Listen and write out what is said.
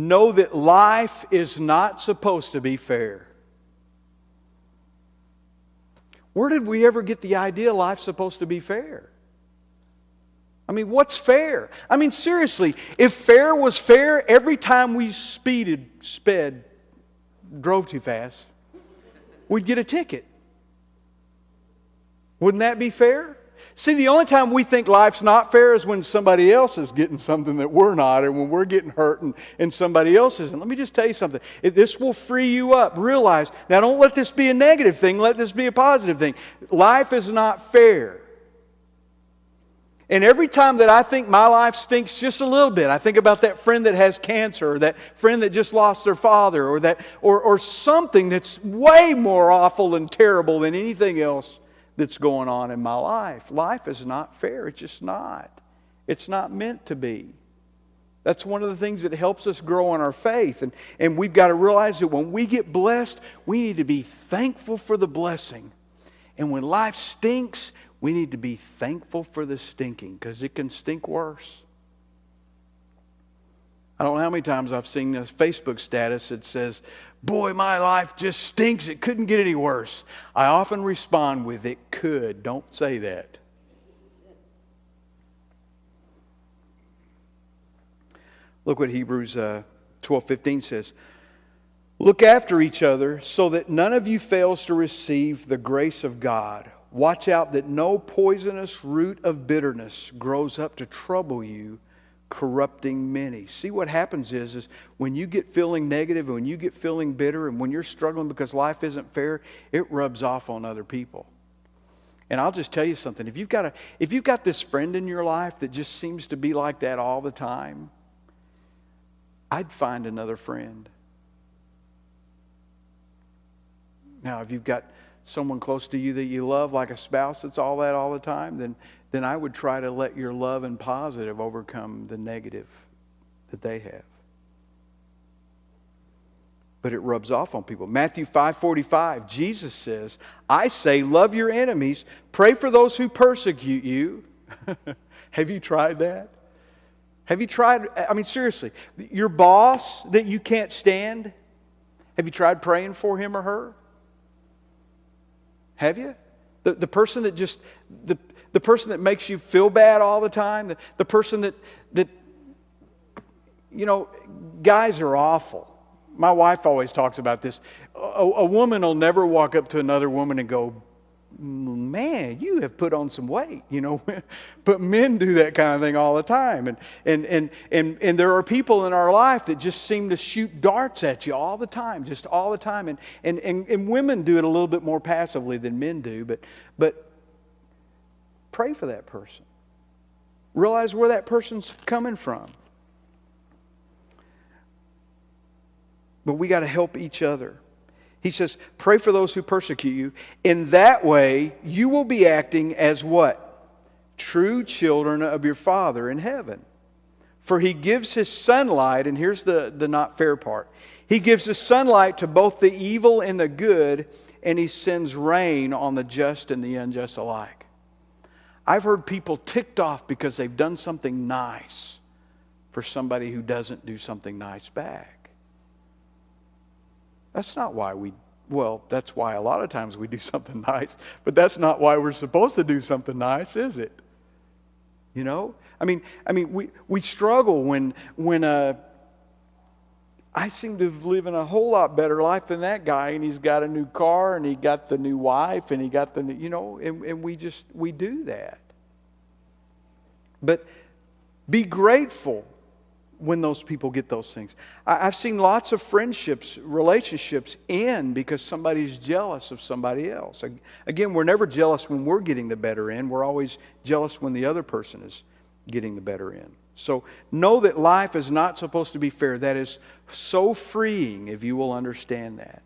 know that life is not supposed to be fair. Where did we ever get the idea life's supposed to be fair? I mean, what's fair? I mean, seriously, if fair was fair, every time we drove too fast, we'd get a ticket. Wouldn't that be fair? See, the only time we think life's not fair is when somebody else is getting something that we're not, and when we're getting hurt and somebody else isn't. Let me just tell you something. This will free you up. Realize, now don't let this be a negative thing. Let this be a positive thing. Life is not fair. And every time that I think my life stinks just a little bit, I think about that friend that has cancer, or that friend that just lost their father, or something that's way more awful and terrible than anything else that's going on in my life. Life is not fair. It's just not. It's not meant to be. That's one of the things that helps us grow in our faith. And we've got to realize that when we get blessed, we need to be thankful for the blessing. And when life stinks, we need to be thankful for the stinking, because it can stink worse. I don't know how many times I've seen this Facebook status that says, "Boy, my life just stinks. It couldn't get any worse." I often respond with, "It could." Don't say that. Look what Hebrews 12:15 says. "Look after each other so that none of you fails to receive the grace of God. Watch out that no poisonous root of bitterness grows up to trouble you, corrupting many." See, what happens is when you get feeling negative, and when you get feeling bitter, and when you're struggling because life isn't fair, it rubs off on other people. And I'll just tell you something. If you've got this friend in your life that just seems to be like that all the time, I'd find another friend. Now, if you've got someone close to you that you love, like a spouse that's all that all the time, then I would try to let your love and positive overcome the negative that they have. But it rubs off on people. Matthew 5:45, Jesus says, "I say, love your enemies, pray for those who persecute you." Have you tried that? Have you tried, I mean, seriously, your boss that you can't stand, have you tried praying for him or her? Have you? The person that just, the person that makes you feel bad all the time, the person that, you know, guys are awful. My wife always talks about this. A woman will never walk up to another woman and go, "Man, you have put on some weight," you know. But men do that kind of thing all the time. And there are people in our life that just seem to shoot darts at you all the time, just all the time. And women do it a little bit more passively than men do. But pray for that person. Realize where that person's coming from. But we got to help each other. He says, pray for those who persecute you. In that way, you will be acting as what? True children of your Father in heaven. For He gives His sunlight, and here's the not fair part. He gives His sunlight to both the evil and the good, and He sends rain on the just and the unjust alike. I've heard people ticked off because they've done something nice for somebody who doesn't do something nice back. That's not why that's why a lot of times we do something nice, but that's not why we're supposed to do something nice, is it? You know? I mean, we struggle when I seem to be living a whole lot better life than that guy, and he's got a new car, and he got the new wife, and he got the new, you know, and we do that. But be grateful when those people get those things. I've seen lots of friendships, relationships end because somebody's jealous of somebody else. Again, we're never jealous when we're getting the better end. We're always jealous when the other person is getting the better end. So know that life is not supposed to be fair. That is so freeing if you will understand that.